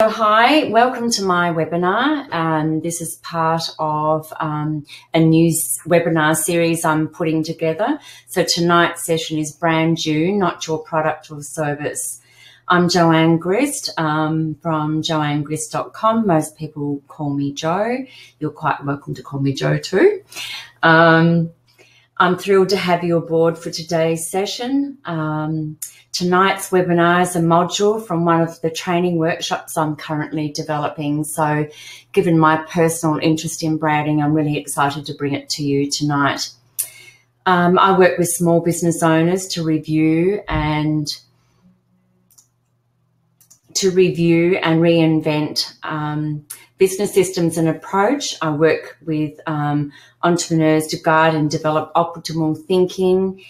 So hi, welcome to my webinar. This is part of a new webinar series I'm putting together. So tonight's session is brand you, not your product or service. I'm Joanne Grist from joannegrist.com. Most people call me Jo. You're quite welcome to call me Jo too. I'm thrilled to have you aboard for today's session. Tonight's webinar is a module from one of the training workshops I'm currently developing. So given my personal interest in branding, I'm really excited to bring it to you tonight. I work with small business owners to review and reinvent business systems and approach. I work with entrepreneurs to guide and develop optimal thinking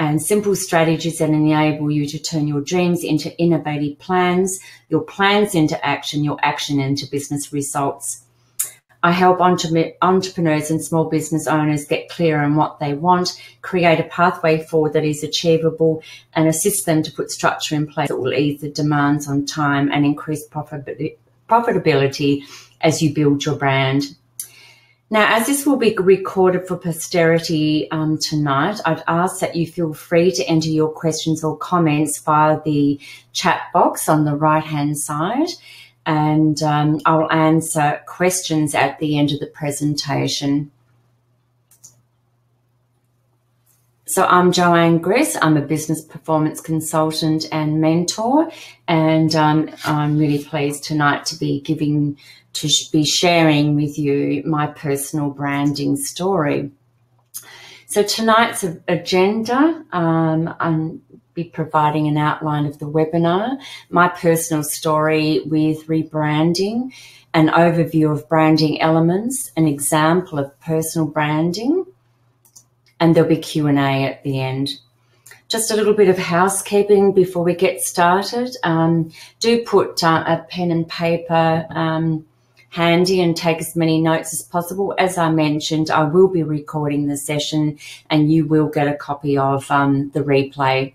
and simple strategies that enable you to turn your dreams into innovative plans, your plans into action, your action into business results. I help entrepreneurs and small business owners get clear on what they want, create a pathway forward that is achievable, and assist them to put structure in place that will ease the demands on time and increase profitability as you build your brand. Now, as this will be recorded for posterity tonight, I'd ask that you feel free to enter your questions or comments via the chat box on the right-hand side, and I'll answer questions at the end of the presentation. So I'm Joanne Grist. I'm a business performance consultant and mentor, and I'm really pleased tonight to be sharing with you my personal branding story. So tonight's agenda, I'll be providing an outline of the webinar, my personal story with rebranding, an overview of branding elements, an example of personal branding, and there'll be Q&A at the end. Just a little bit of housekeeping before we get started. Do put a pen and paper handy and take as many notes as possible. As I mentioned, I will be recording the session and you will get a copy of the replay.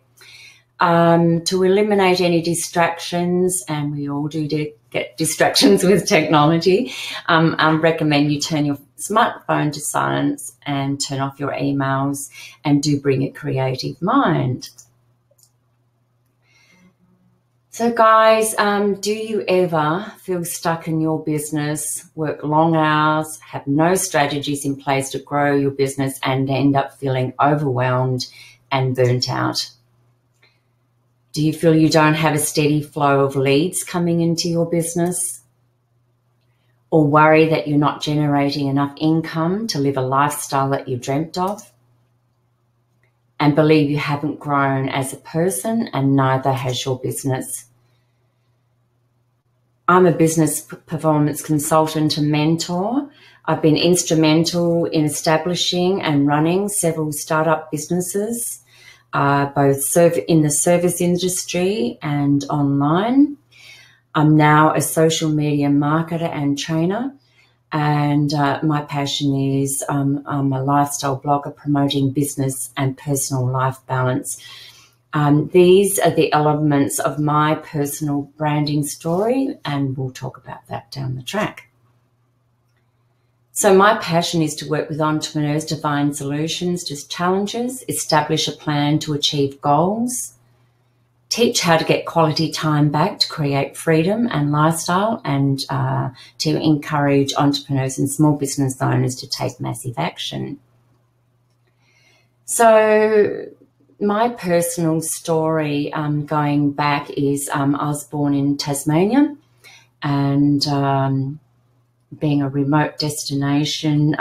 To eliminate any distractions, and we all do get distractions with technology, I recommend you turn your smartphone to silence and turn off your emails, and do bring a creative mind. So guys, do you ever feel stuck in your business, work long hours, have no strategies in place to grow your business, and end up feeling overwhelmed and burnt out? Do you feel you don't have a steady flow of leads coming into your business? Or worry that you're not generating enough income to live a lifestyle that you dreamt of? And believe you haven't grown as a person, and neither has your business. I'm a business performance consultant and mentor. I've been instrumental in establishing and running several startup businesses, both in the service industry and online. I'm now a social media marketer and trainer, and my passion is I'm a lifestyle blogger promoting business and personal life balance. These are the elements of my personal branding story, and we'll talk about that down the track. So my passion is to work with entrepreneurs to find solutions to challenges, establish a plan to achieve goals, teach how to get quality time back to create freedom and lifestyle, and to encourage entrepreneurs and small business owners to take massive action. So my personal story going back is I was born in Tasmania, and being a remote destination,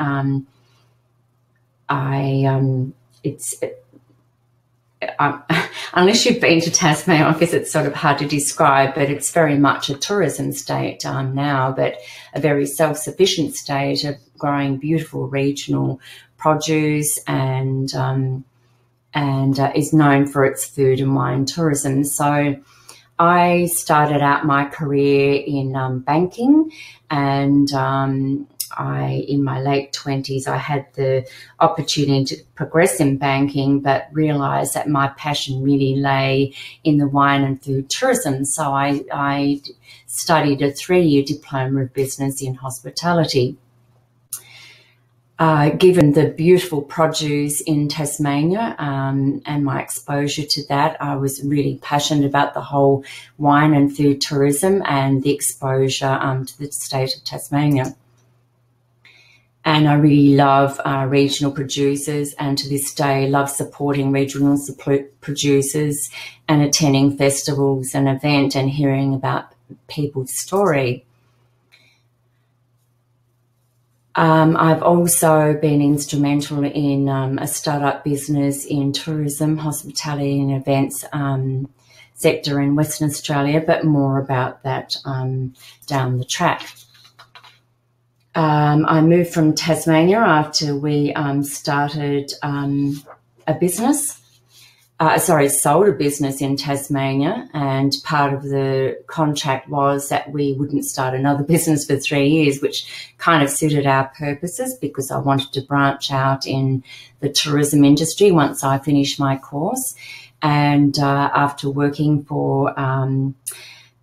unless you've been to Tasmania, I guess it's sort of hard to describe, but it's very much a tourism state now, but a very self-sufficient state of growing beautiful regional produce, and is known for its food and wine tourism. So I started out my career in banking, and in my late 20s, I had the opportunity to progress in banking, but realised that my passion really lay in the wine and food tourism. So I studied a 3-year diploma of business in hospitality. Given the beautiful produce in Tasmania and my exposure to that, I was really passionate about the whole wine and food tourism and the exposure to the state of Tasmania. And I really love regional producers, and to this day love supporting regional producers and attending festivals and events and hearing about people's story. I've also been instrumental in a startup business in tourism, hospitality and events sector in Western Australia, but more about that down the track. I moved from Tasmania after we started a business. Sold a business in Tasmania, and part of the contract was that we wouldn't start another business for 3 years, which kind of suited our purposes because I wanted to branch out in the tourism industry once I finished my course. And after working for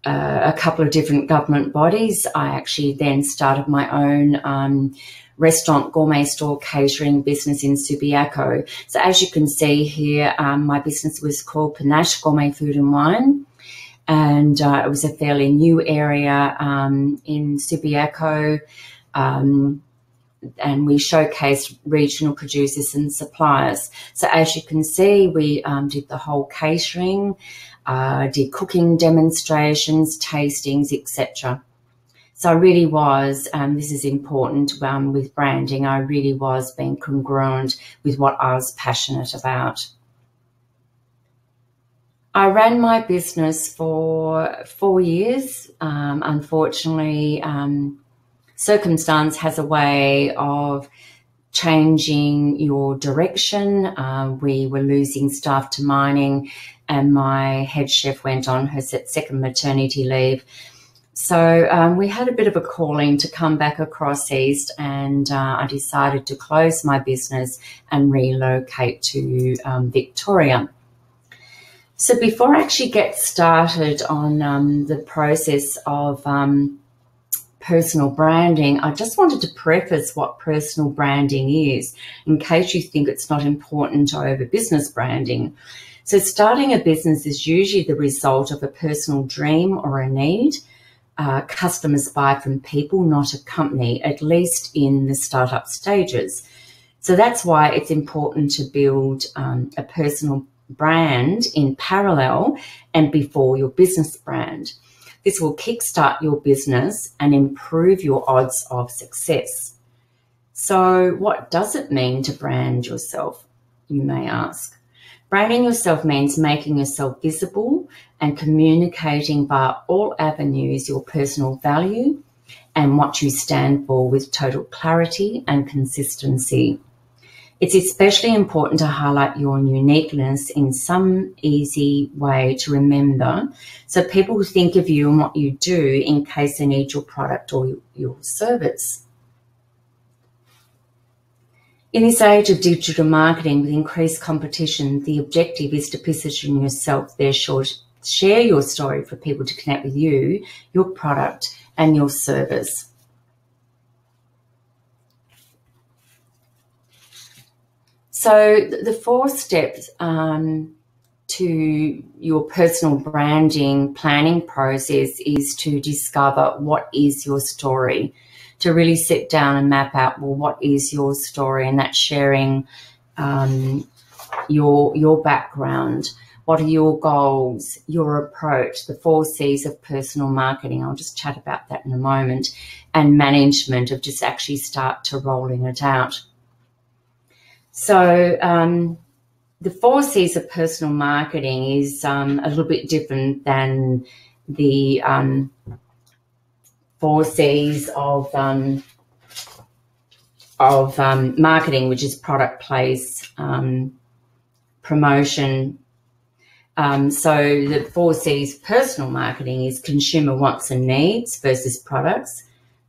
a couple of different government bodies, I actually then started my own restaurant gourmet store catering business in Subiaco. So as you can see here, my business was called Panache Gourmet Food and Wine, and it was a fairly new area in Subiaco, and we showcased regional producers and suppliers. So as you can see, we did the whole catering, did cooking demonstrations, tastings, etc. So I really was, this is important with branding, I really was being congruent with what I was passionate about. I ran my business for 4 years. Unfortunately, circumstance has a way of changing your direction. We were losing staff to mining, and my head chef went on her second maternity leave. So we had a bit of a calling to come back across east, and I decided to close my business and relocate to Victoria. So before I actually get started on the process of personal branding, I just wanted to preface what personal branding is, in case you think it's not important over business branding. So starting a business is usually the result of a personal dream or a need. Customers buy from people, not a company, at least in the startup stages. So that's why it's important to build a personal brand in parallel and before your business brand. This will kickstart your business and improve your odds of success. So what does it mean to brand yourself, you may ask? Branding yourself means making yourself visible and communicating via all avenues your personal value and what you stand for with total clarity and consistency. It's especially important to highlight your uniqueness in some easy way to remember, so people will think of you and what you do in case they need your product or your service. In this age of digital marketing with increased competition, the objective is to position yourself there, share your story for people to connect with you, your product, and your service. So the 4 steps to your personal branding planning process is to discover what is your story, to really sit down and map out, well, what is your story? And that's sharing your background. What are your goals, your approach, the 4 C's of personal marketing. I'll just chat about that in a moment. And management of just actually start to rolling it out. So the 4 C's of personal marketing is a little bit different than the 4 C's of marketing, which is product, place, promotion. So the 4 C's personal marketing is consumer wants and needs versus products,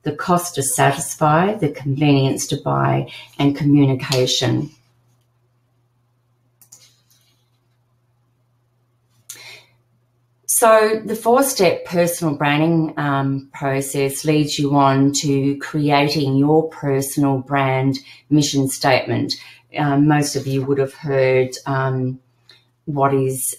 the cost to satisfy, the convenience to buy, and communication. So the 4-step personal branding process leads you on to creating your personal brand mission statement. Most of you would have heard what is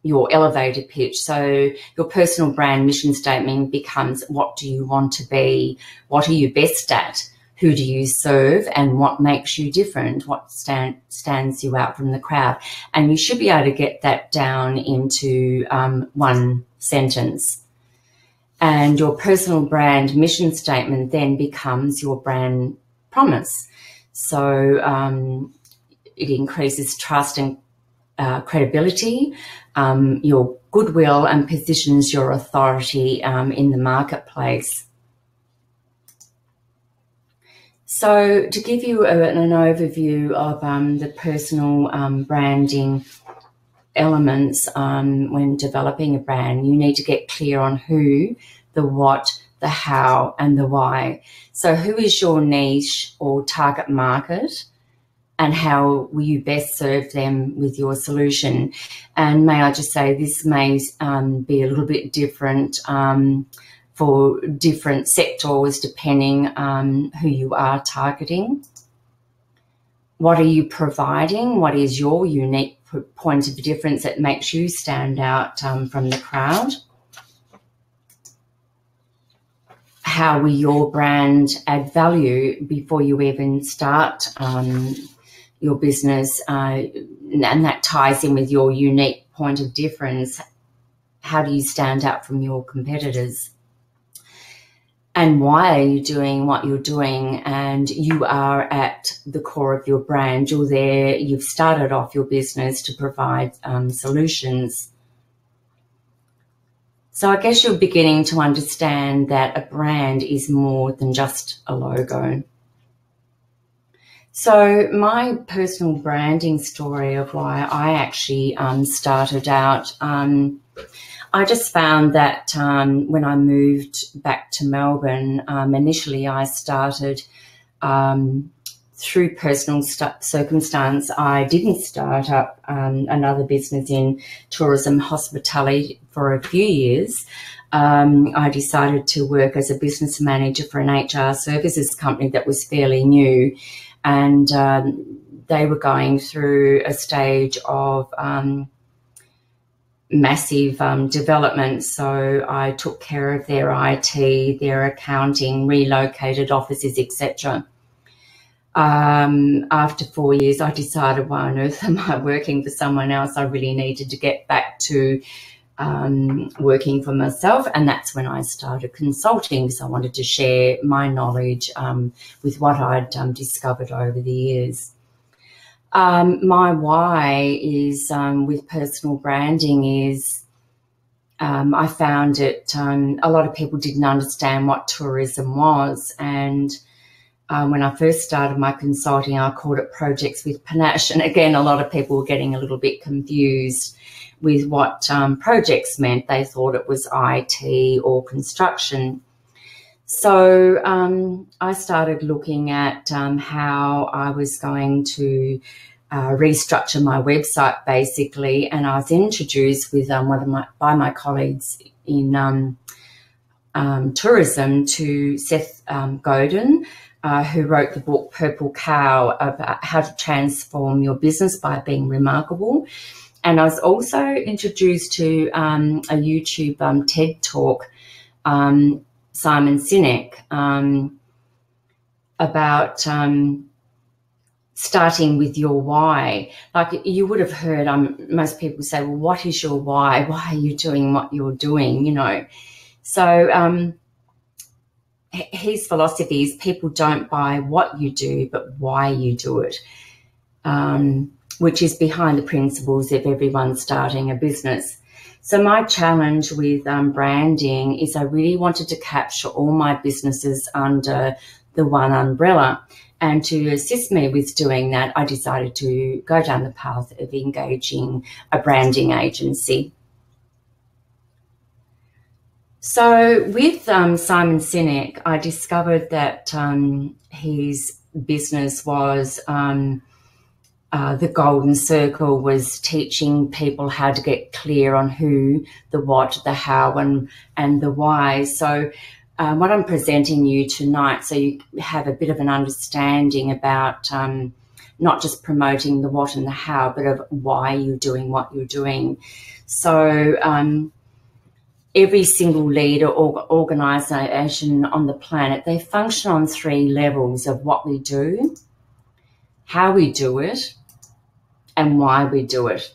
your elevator pitch. So your personal brand mission statement becomes, what do you want to be? What are you best at? Who do you serve, and what makes you different? What stands you out from the crowd? And you should be able to get that down into one sentence. And your personal brand mission statement then becomes your brand promise. So it increases trust and credibility, your goodwill, and positions your authority in the marketplace. So to give you an overview of the personal branding elements when developing a brand, you need to get clear on who, the what, the how, and the why. So who is your niche or target market, and how will you best serve them with your solution? And may I just say, this may be a little bit different for different sectors depending on who you are targeting. What are you providing? What is your unique point of difference that makes you stand out from the crowd? How will your brand add value before you even start your business? And that ties in with your unique point of difference. How do you stand out from your competitors? And why are you doing what you're doing? And you are at the core of your brand. You're there, you've started off your business to provide solutions. So I guess you're beginning to understand that a brand is more than just a logo. So my personal branding story of why I actually started out, I just found that when I moved back to Melbourne, initially I started through personal circumstance. I didn't start up another business in tourism hospitality for a few years. I decided to work as a business manager for an HR services company that was fairly new, and they were going through a stage of massive development. So I took care of their IT, their accounting, relocated offices, etc. After 4 years, I decided, why on earth am I working for someone else? I really needed to get back to working for myself, and that's when I started consulting. So I wanted to share my knowledge with what I'd discovered over the years. My why is with personal branding is I found it, a lot of people didn't understand what tourism was, and when I first started my consulting, I called it Projects with Panache, and again, a lot of people were getting a little bit confused with what projects meant. They thought it was IT or construction. So I started looking at how I was going to restructure my website, basically, and I was introduced with by my colleagues in tourism to Seth Godin, who wrote the book Purple Cow, about how to transform your business by being remarkable. And I was also introduced to a YouTube TED Talk, Simon Sinek, about starting with your why. Like you would have heard most people say, well, what is your why? Why are you doing what you're doing, you know? So his philosophy is people don't buy what you do, but why you do it, which is behind the principles of everyone starting a business. So my challenge with branding is I really wanted to capture all my businesses under the one umbrella. And to assist me with doing that, I decided to go down the path of engaging a branding agency. So with Simon Sinek, I discovered that his business was the golden circle, was teaching people how to get clear on who, the what, the how, and the why. So what I'm presenting you tonight, so you have a bit of an understanding about not just promoting the what and the how, but of why you're doing what you're doing. So every single leader or organisation on the planet, they function on 3 levels of what we do, how we do it, and why we do it.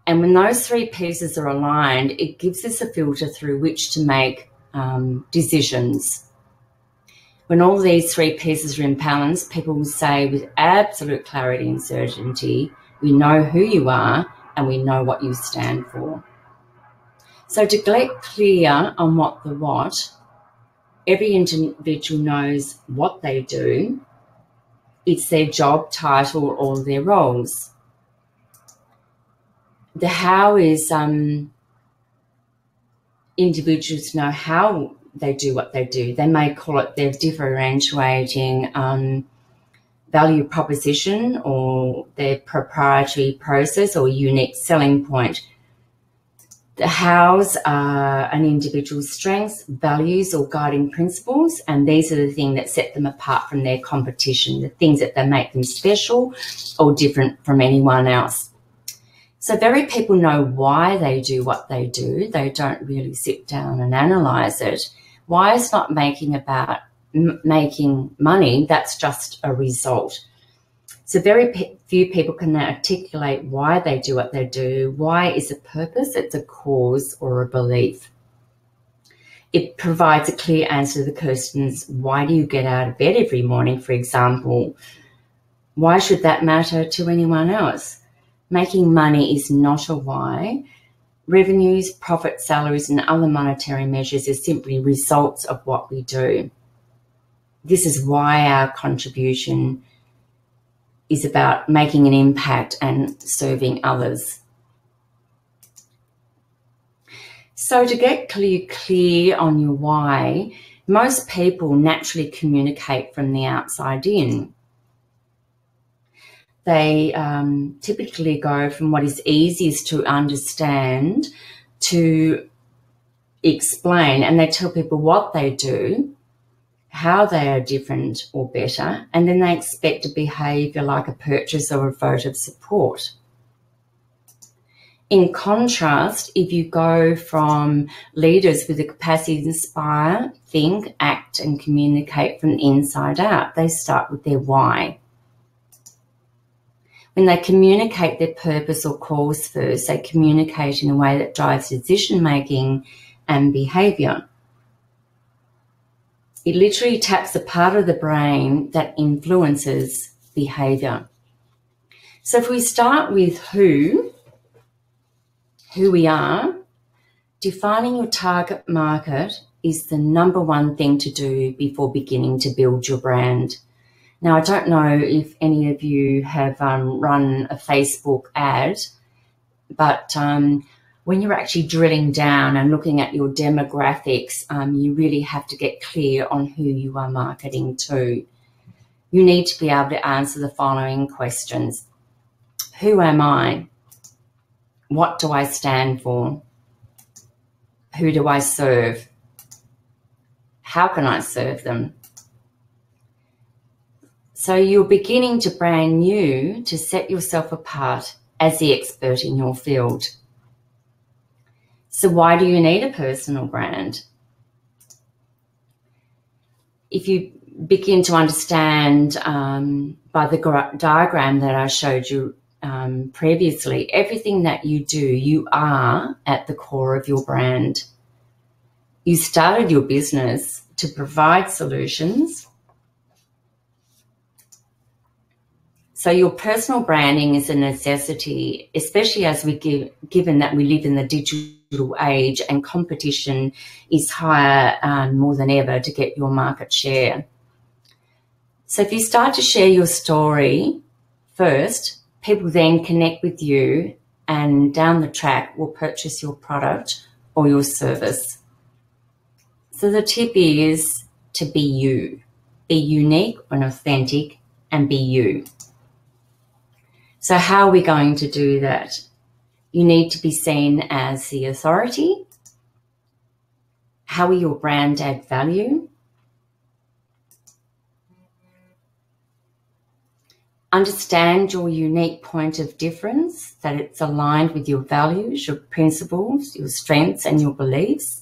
And when those 3 pieces are aligned, it gives us a filter through which to make decisions. When all these 3 pieces are in balance, people will say with absolute clarity and certainty, we know who you are and we know what you stand for. So to get clear on what the what, every individual knows what they do. It's their job title or their roles. The how is individuals know how they do what they do. They may call it their differentiating value proposition or their proprietary process or unique selling point. The hows are an individual's strengths, values, or guiding principles, and these are the things that set them apart from their competition, the things that they make them special or different from anyone else. So very people know why they do what they do. They don't really sit down and analyse it. Why is not making about making money, that's just a result. So very few people can articulate why they do what they do. Why is a purpose, it's a cause or a belief. It provides a clear answer to the questions, why do you get out of bed every morning, for example? Why should that matter to anyone else? Making money is not a why. Revenues, profit, salaries, and other monetary measures are simply results of what we do. This is why our contribution is about making an impact and serving others. So to get clear on your why, most people naturally communicate from the outside in. They typically go from what is easiest to understand to explain, and they tell people what they do, how they are different or better, and then they expect a behaviour like a purchase or a vote of support. In contrast, if you go from leaders with the capacity to inspire, think, act, and communicate from the inside out, they start with their why. When they communicate their purpose or cause first, they communicate in a way that drives decision-making and behaviour. It literally taps a part of the brain that influences behaviour. So if we start with who we are, defining your target market is the #1 thing to do before beginning to build your brand. Now, I don't know if any of you have run a Facebook ad, but when you're actually drilling down and looking at your demographics, you really have to get clear on who you are marketing to. You need to be able to answer the following questions. Who am I? What do I stand for? Who do I serve? How can I serve them? So you're beginning to brand new to set yourself apart as the expert in your field. So why do you need a personal brand? If you begin to understand by the diagram that I showed you previously, everything that you do, you are at the core of your brand. You started your business to provide solutions. So your personal branding is a necessity, especially as given that we live in the digital age and competition is higher more than ever to get your market share. So if you start to share your story first, people then connect with you and down the track will purchase your product or your service. So the tip is to be you. Be unique and authentic and be you. So how are we going to do that? You need to be seen as the authority. How will your brand add value? Understand your unique point of difference, that it's aligned with your values, your principles, your strengths and your beliefs.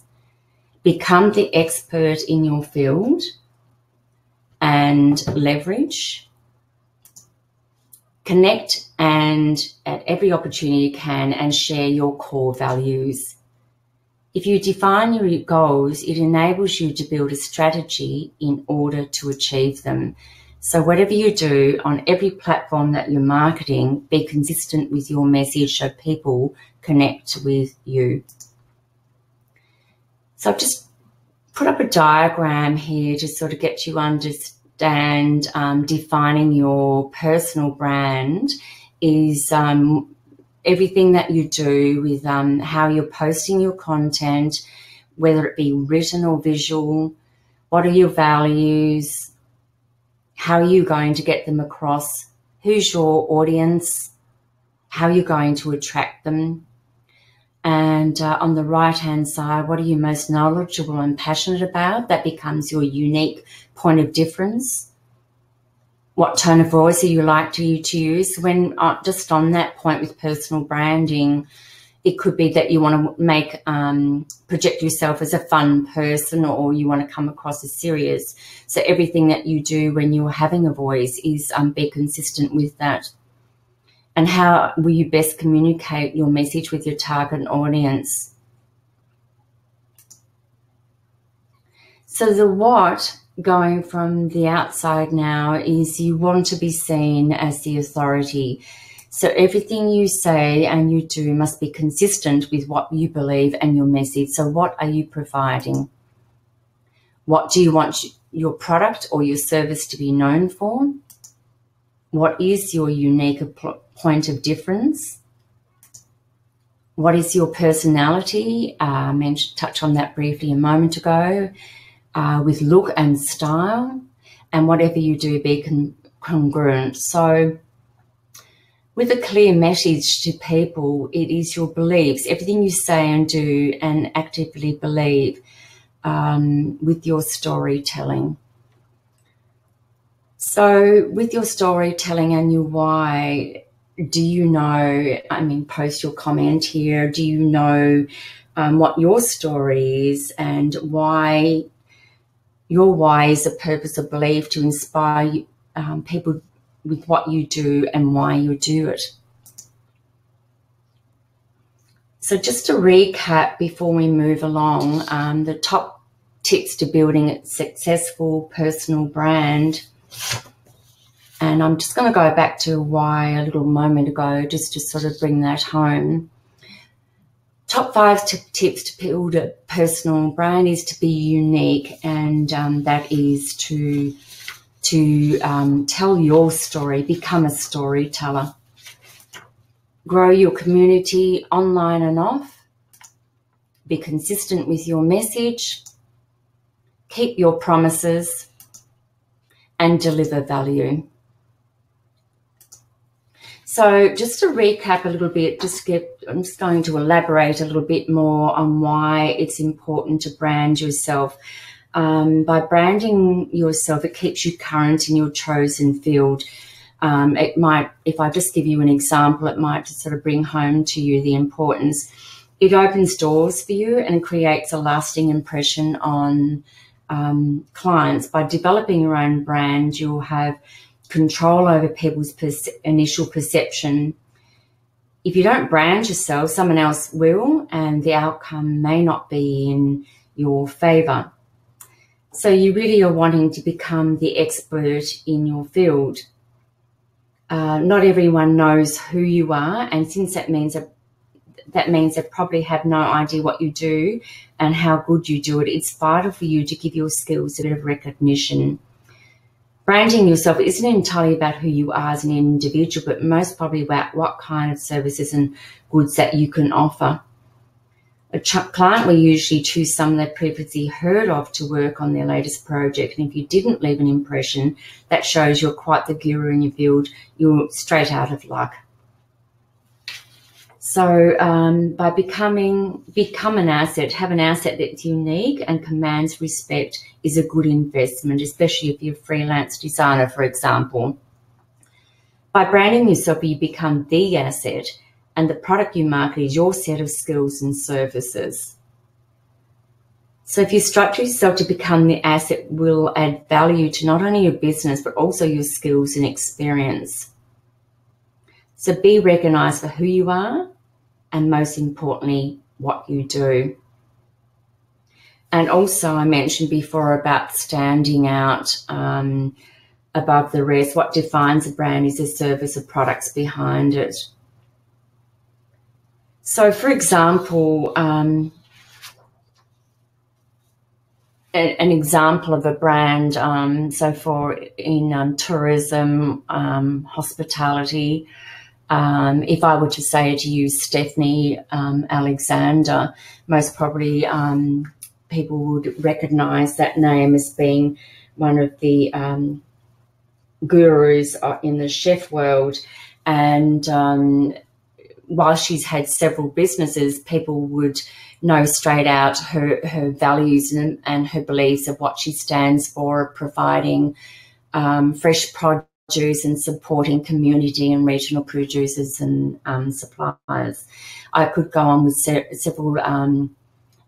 Become the expert in your field and leverage. Connect and at every opportunity you can and share your core values. If you define your goals, it enables you to build a strategy in order to achieve them. So whatever you do on every platform that you're marketing, be consistent with your message so people connect with you. So I've just put up a diagram here to sort of get you understand defining your personal brand is everything that you do with how you're posting your content, whether it be written or visual, what are your values, how are you going to get them across, who's your audience, how you're going to attract them, and on the right-hand side, what are you most knowledgeable and passionate about? That becomes your unique point of difference. What tone of voice are you like to use? When just on that point with personal branding, it could be that you want to make project yourself as a fun person, or you want to come across as serious. So everything that you do when you're having a voice is be consistent with that. And how will you best communicate your message with your target audience? So the what, going from the outside now, is you want to be seen as the authority. So everything you say and you do must be consistent with what you believe and your message. So what are you providing? What do you want your product or your service to be known for? What is your unique point of difference? What is your personality? I touched on that briefly a moment ago, with look and style, and whatever you do, be congruent. So with a clear message to people, it is your beliefs, everything you say and do and actively believe with your storytelling. So with your storytelling and your why, do you know, post your comment here, do you know what your story is and why your why is a purpose or belief to inspire people with what you do and why you do it. So just to recap before we move along, the top tips to building a successful personal brand. And I'm just going to go back to why a little moment ago, just to sort of bring that home. Top 5 tips to build a personal brand is to be unique, and that is to tell your story, become a storyteller. Grow your community online and off. Be consistent with your message. Keep your promises and deliver value. So just to recap a little bit, I'm just going to elaborate a little bit more on why it's important to brand yourself. By branding yourself, it keeps you current in your chosen field. It might, if I just give you an example, it might just sort of bring home to you the importance. It opens doors for you and creates a lasting impression on clients. By developing your own brand, you'll have control over people's initial perception. If you don't brand yourself, someone else will, and the outcome may not be in your favor. So you really are wanting to become the expert in your field. Not everyone knows who you are, and since that means they probably have no idea what you do and how good you do it, it's vital for you to give your skills a bit of recognition. Branding yourself isn't entirely about who you are as an individual, but most probably about what kind of services and goods that you can offer. A client will usually choose someone they've previously heard of to work on their latest project. And if you didn't leave an impression, that shows you're quite the guru in your field. You're straight out of luck. So by become an asset, have an asset that's unique and commands respect is a good investment, especially if you're a freelance designer, for example. By branding yourself, you become the asset, and the product you market is your set of skills and services. So if you structure yourself to become the asset, will add value to not only your business, but also your skills and experience. So be recognized for who you are, and most importantly, what you do. And also, I mentioned before about standing out above the rest. What defines a brand is the service or products behind it. So, for example, an example of a brand, so for in tourism, hospitality, if I were to say to you, Stephanie Alexander, most probably people would recognise that name as being one of the gurus in the chef world. And while she's had several businesses, people would know straight out her values and her beliefs of what she stands for, providing fresh produce and supporting community and regional producers and suppliers. I could go on with several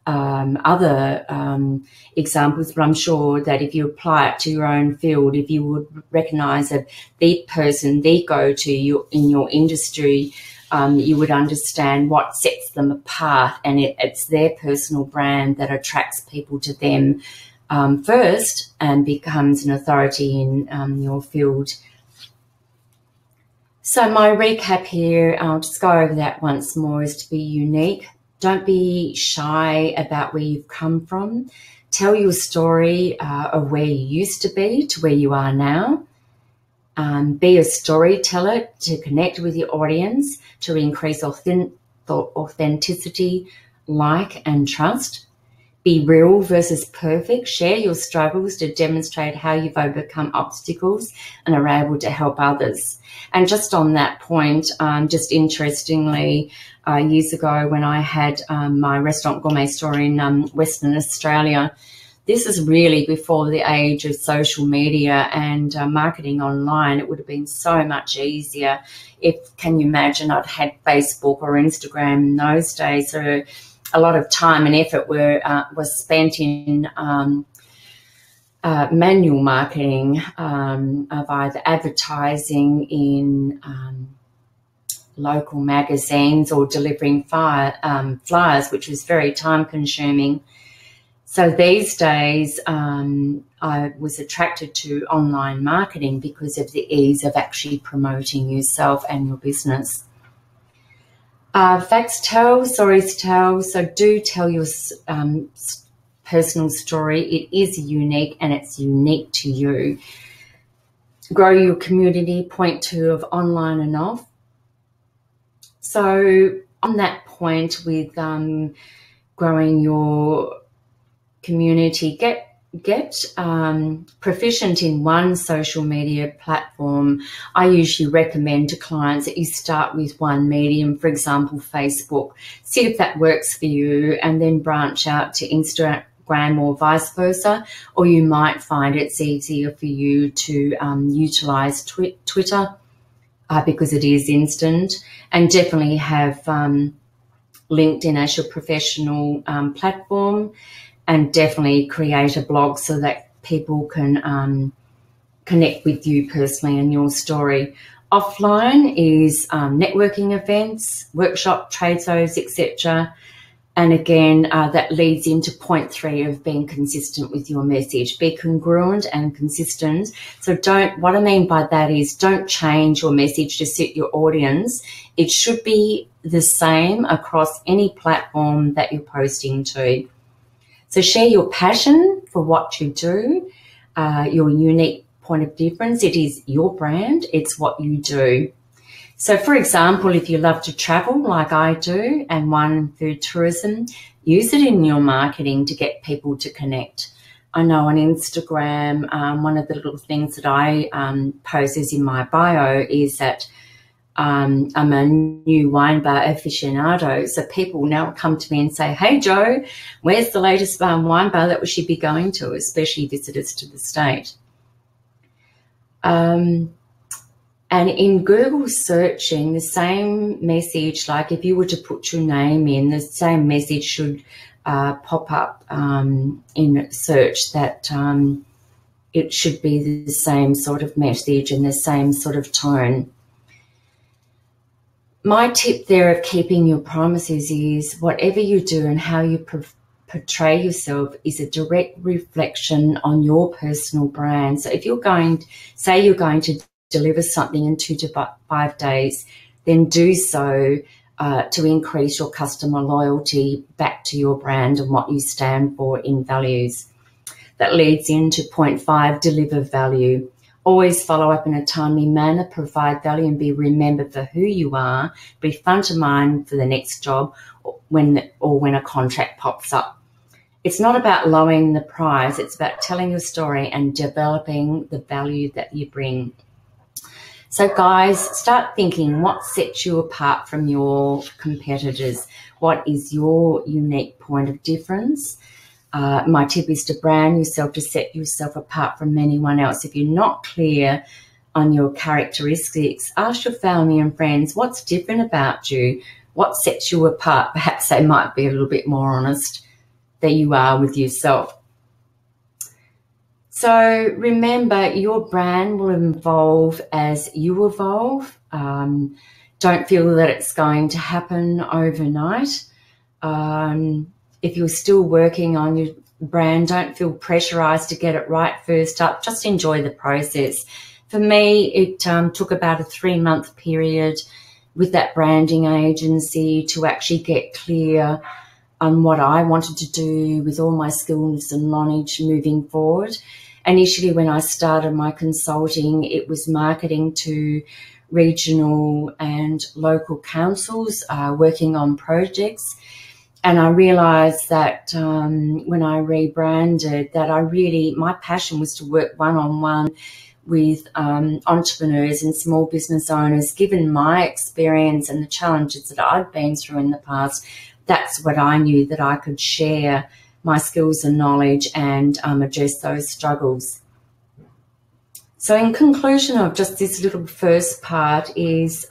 other examples, but I'm sure that if you apply it to your own field, if you would recognise that the person, the go-to in your industry, you would understand what sets them apart, and it's their personal brand that attracts people to them first and becomes an authority in your field. So my recap here, I'll just go over that once more, is to be unique. Don't be shy about where you've come from. Tell your story of where you used to be to where you are now. Be a storyteller to connect with your audience, to increase authenticity, like and trust. Be real versus perfect. Share your struggles to demonstrate how you've overcome obstacles and are able to help others. And just on that point, just interestingly, years ago when I had my restaurant gourmet store in Western Australia, this is really before the age of social media and marketing online. It would have been so much easier if, can you imagine, I'd had Facebook or Instagram in those days. So a lot of time and effort was spent in manual marketing of either advertising in local magazines or delivering flyers, which was very time consuming. So these days I was attracted to online marketing because of the ease of actually promoting yourself and your business. Facts tell, stories tell. So do tell your personal story. It is unique and it's unique to you. Grow your community, point 2 of online and off. So on that point with growing your community, get proficient in one social media platform. I usually recommend to clients that you start with one medium, for example, Facebook. See if that works for you and then branch out to Instagram or vice versa. Or you might find it's easier for you to utilize Twitter because it is instant, and definitely have LinkedIn as your professional platform. And definitely create a blog so that people can connect with you personally and your story. Offline is networking events, workshop, trade shows, etc. And again, that leads into point 3 of being consistent with your message. Be congruent and consistent. So what I mean by that is don't change your message to suit your audience. It should be the same across any platform that you're posting to. So share your passion for what you do, your unique point of difference. It is your brand. It's what you do. So, for example, if you love to travel like I do and wine and food tourism, use it in your marketing to get people to connect. I know on Instagram, one of the little things that I post is in my bio is that I'm a new wine bar aficionado. So people now come to me and say, hey, Joe, where's the latest wine bar that we should be going to, especially visitors to the state. And in Google searching, the same message, like if you were to put your name in, the same message should pop up in search, that it should be the same sort of message and the same sort of tone. My tip there of keeping your promises is whatever you do and how you portray yourself is a direct reflection on your personal brand. So if you're going, say you're going to deliver something in 2 to 5 days, then do so to increase your customer loyalty back to your brand and what you stand for in values. That leads into point 5, deliver value. Always follow up in a timely manner, provide value and be remembered for who you are, be front of mind for the next job when a contract pops up. It's not about lowering the price, it's about telling your story and developing the value that you bring. So guys, start thinking what sets you apart from your competitors. What is your unique point of difference? My tip is to brand yourself, to set yourself apart from anyone else. If you're not clear on your characteristics, ask your family and friends, what's different about you? What sets you apart? Perhaps they might be a little bit more honest than you are with yourself. So remember, your brand will evolve as you evolve. Don't feel that it's going to happen overnight. If you're still working on your brand, don't feel pressurized to get it right first up. Just enjoy the process. For me, it took about a 3-month period with that branding agency to actually get clear on what I wanted to do with all my skills and knowledge moving forward. Initially, when I started my consulting, it was marketing to regional and local councils working on projects. And I realized that when I rebranded that my passion was to work one-on-one with entrepreneurs and small business owners. Given my experience and the challenges that I'd been through in the past, that's what I knew, that I could share my skills and knowledge and address those struggles. So in conclusion of just this little first part is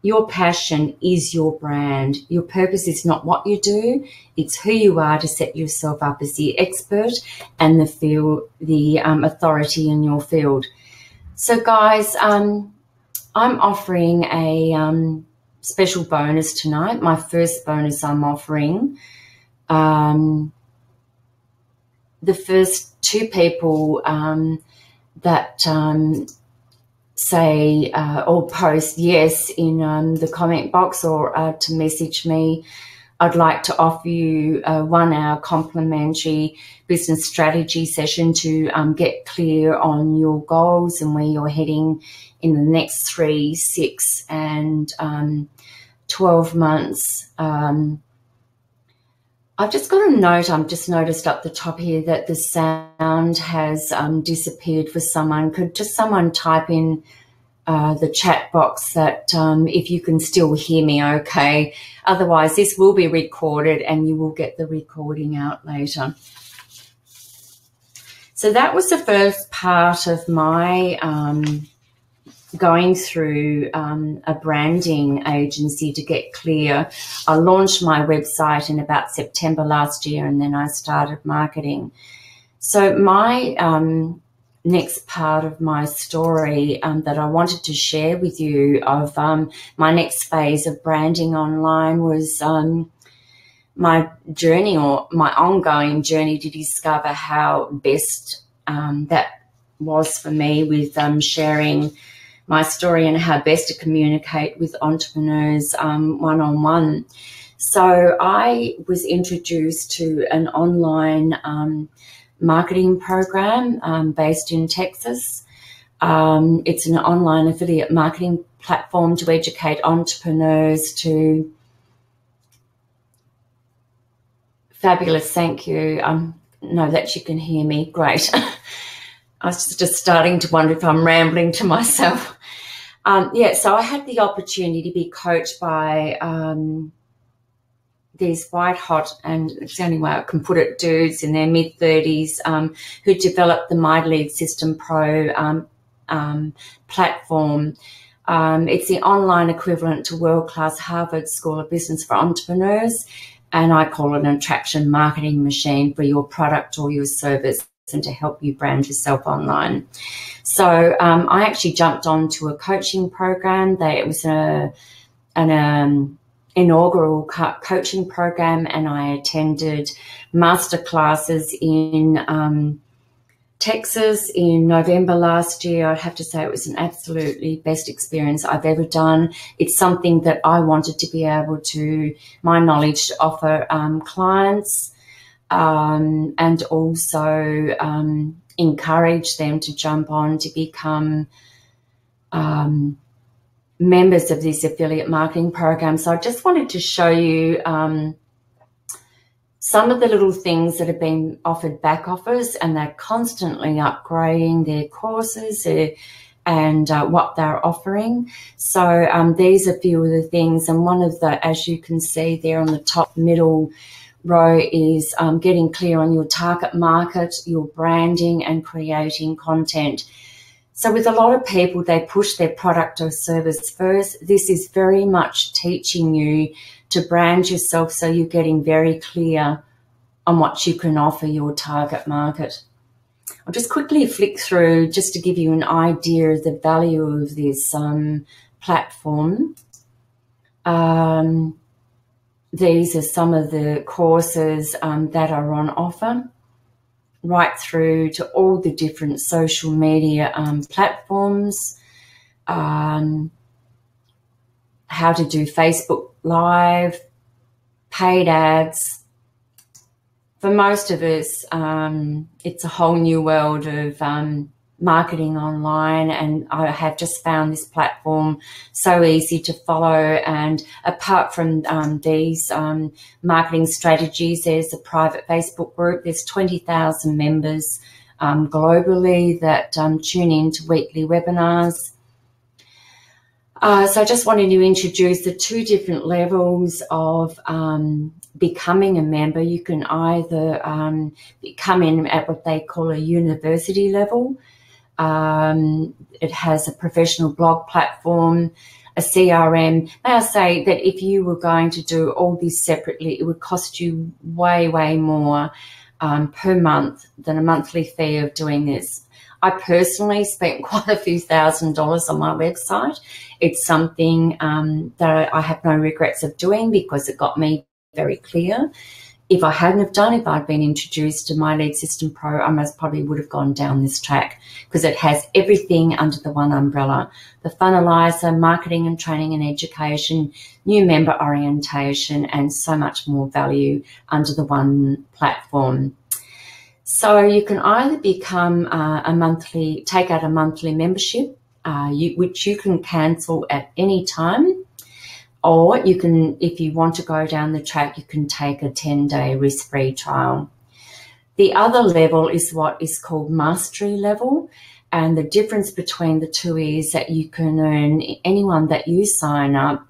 your passion is your brand. Your purpose is not what you do, it's who you are, to set yourself up as the expert and the authority in your field. So guys, I'm offering a special bonus tonight, my first bonus I'm offering. The first 2 people that say or post yes in the comment box or to message me, I'd like to offer you a 1-hour complimentary business strategy session to get clear on your goals and where you're heading in the next 3, 6 and 12 months. I've just got a note, I've just noticed up the top here that the sound has disappeared for someone. Could just someone type in the chat box that if you can still hear me okay. Otherwise, this will be recorded and you will get the recording out later. So that was the first part of my going through a branding agency to get clear. I launched my website in about September last year and then I started marketing. So my next part of my story that I wanted to share with you of my next phase of branding online was my journey, or my ongoing journey, to discover how best that was for me with sharing my story and how best to communicate with entrepreneurs one-on-one. So I was introduced to an online marketing program based in Texas. It's an online affiliate marketing platform to educate entrepreneurs to Fabulous, thank you. Know that you can hear me. Great. I was just starting to wonder if I'm rambling to myself. Yeah, so I had the opportunity to be coached by these white hot, and it's the only way I can put it, dudes in their mid-30s who developed the My Lead System Pro platform. It's the online equivalent to world-class Harvard School of Business for Entrepreneurs, and I call it an attraction marketing machine for your product or your service and to help you brand yourself online. So I actually jumped onto a coaching program. It was an inaugural coaching program, and I attended master classes in Texas in November last year. I'd have to say it was an absolutely best experience I've ever done. It's something that I wanted to be able to, my knowledge, to offer clients, and also encourage them to jump on to become members of this affiliate marketing program. So I just wanted to show you some of the little things that have been offered back offers, and they're constantly upgrading their courses and what they're offering. So these are a few of the things, and one of the, as you can see there on the top middle row, is getting clear on your target market, your branding, and creating content. So with a lot of people, they push their product or service first. This is very much teaching you to brand yourself, so you're getting very clear on what you can offer your target market. I'll just quickly flick through just to give you an idea of the value of this platform. These are some of the courses that are on offer, right through to all the different social media platforms, how to do Facebook Live, paid ads. For most of us, it's a whole new world of marketing online, and I have just found this platform so easy to follow. And apart from these marketing strategies, there's a private Facebook group. There's 20,000 members globally that tune in to weekly webinars. So I just wanted to introduce the two different levels of becoming a member. You can either come in at what they call a university level. It has a professional blog platform, a CRM. May I say that if you were going to do all this separately, it would cost you way, way more per month than a monthly fee of doing this. I personally spent quite a few $1,000s on my website. It's something that I have no regrets of doing, because it got me very clear. If I hadn't have done it, if I'd been introduced to My Lead System Pro, I most probably would have gone down this track, because it has everything under the one umbrella: the funnelizer, marketing and training and education, new member orientation, and so much more value under the one platform. So you can either become take out a monthly membership, which you can cancel at any time, or you can, if you want to go down the track, you can take a 10-day risk-free trial. The other level is what is called mastery level, and the difference between the two is that you can earn, anyone that you sign up,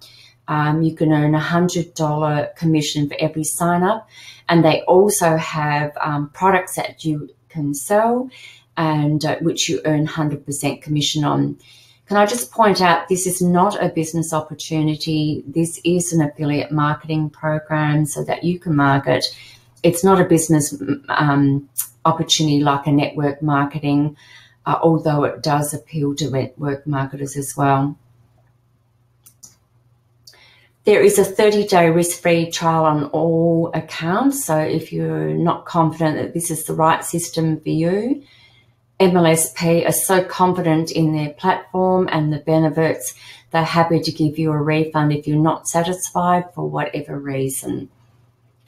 you can earn $100 commission for every sign up, and they also have products that you can sell and which you earn 100% commission on. Can I just point out, this is not a business opportunity. This is an affiliate marketing program so that you can market. It's not a business opportunity like a network marketing, although it does appeal to network marketers as well. There is a 30-day risk-free trial on all accounts. So if you're not confident that this is the right system for you, MLSP are so confident in their platform and the benefits, they're happy to give you a refund if you're not satisfied for whatever reason.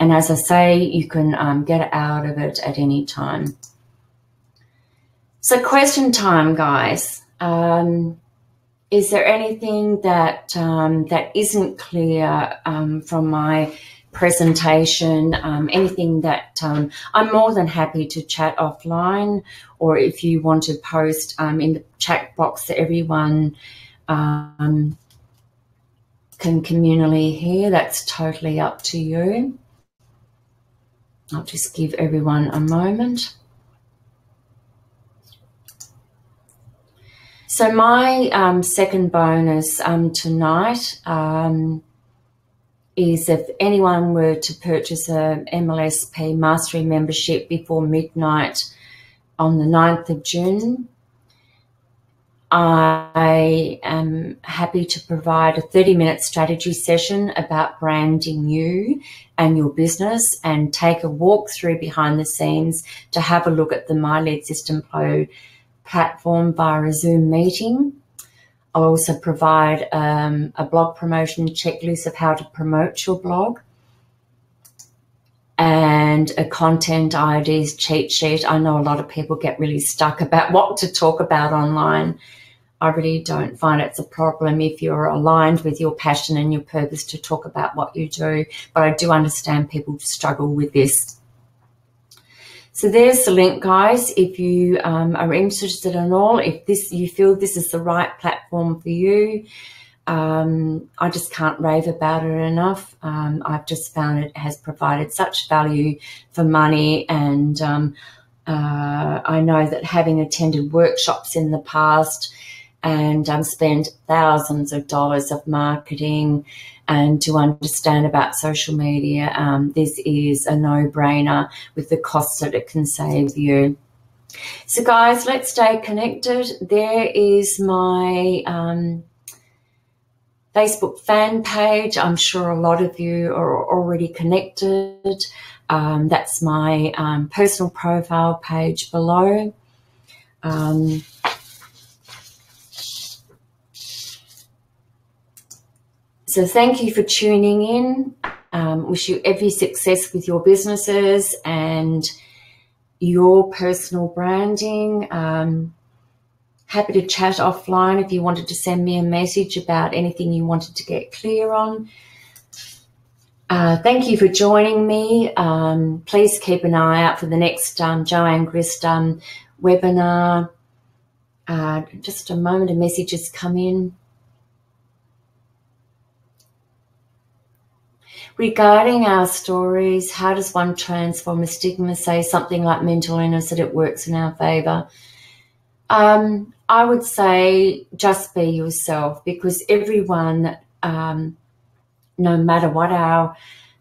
And as I say, you can get out of it at any time. So question time, guys. Is there anything that that isn't clear from my presentation, anything that I'm more than happy to chat offline, or if you want to post in the chat box that everyone can communally hear, that's totally up to you. I'll just give everyone a moment. So my second bonus tonight is if anyone were to purchase a MLSP Mastery membership before midnight on the 9th of June, I am happy to provide a 30-minute strategy session about branding you and your business, and take a walk through behind the scenes to have a look at the My Lead System Pro platform via a Zoom meeting. I'll also provide a blog promotion checklist of how to promote your blog, and a content ideas cheat sheet. I know a lot of people get really stuck about what to talk about online. I really don't find it's a problem if you're aligned with your passion and your purpose to talk about what you do, but I do understand people struggle with this. So there's the link, guys. If you are interested in all, if you feel this is the right platform for you, I just can't rave about it enough. I've just found it has provided such value for money, and I know that having attended workshops in the past and spent thousands of dollars of marketing and to understand about social media, this is a no-brainer with the costs that it can save you. So guys, let's stay connected. There is my Facebook fan page. I'm sure a lot of you are already connected. That's my personal profile page below. So thank you for tuning in. Wish you every success with your businesses and your personal branding. Happy to chat offline if you wanted to send me a message about anything you wanted to get clear on. Thank you for joining me. Please keep an eye out for the next Joanne Grist webinar. Just a moment, a message has come in. Regarding our stories, how does one transform a stigma? Say something like mental illness, that it works in our favour. I would say just be yourself, because everyone, no matter what our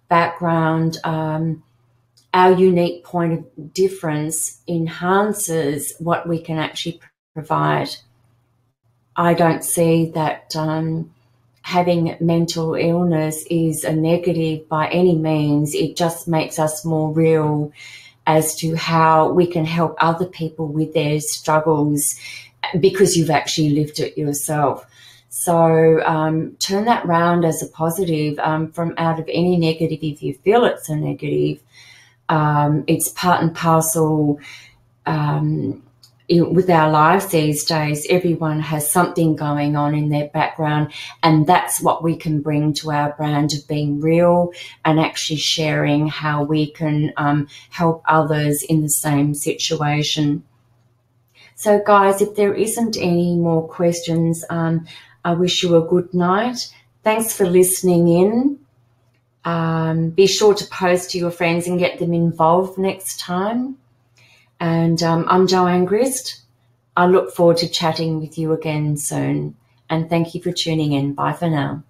background, our unique point of difference enhances what we can actually provide. I don't see that having mental illness is a negative by any means. It just makes us more real as to how we can help other people with their struggles, because you've actually lived it yourself. So turn that round as a positive. From out of any negative, if you feel it's a negative, it's part and parcel with our lives these days. Everyone has something going on in their background, and that's what we can bring to our brand of being real and actually sharing how we can help others in the same situation. So guys, if there isn't any more questions, I wish you a good night. Thanks for listening in. Be sure to post to your friends and get them involved next time. And I'm Joanne Grist. I look forward to chatting with you again soon. And thank you for tuning in. Bye for now.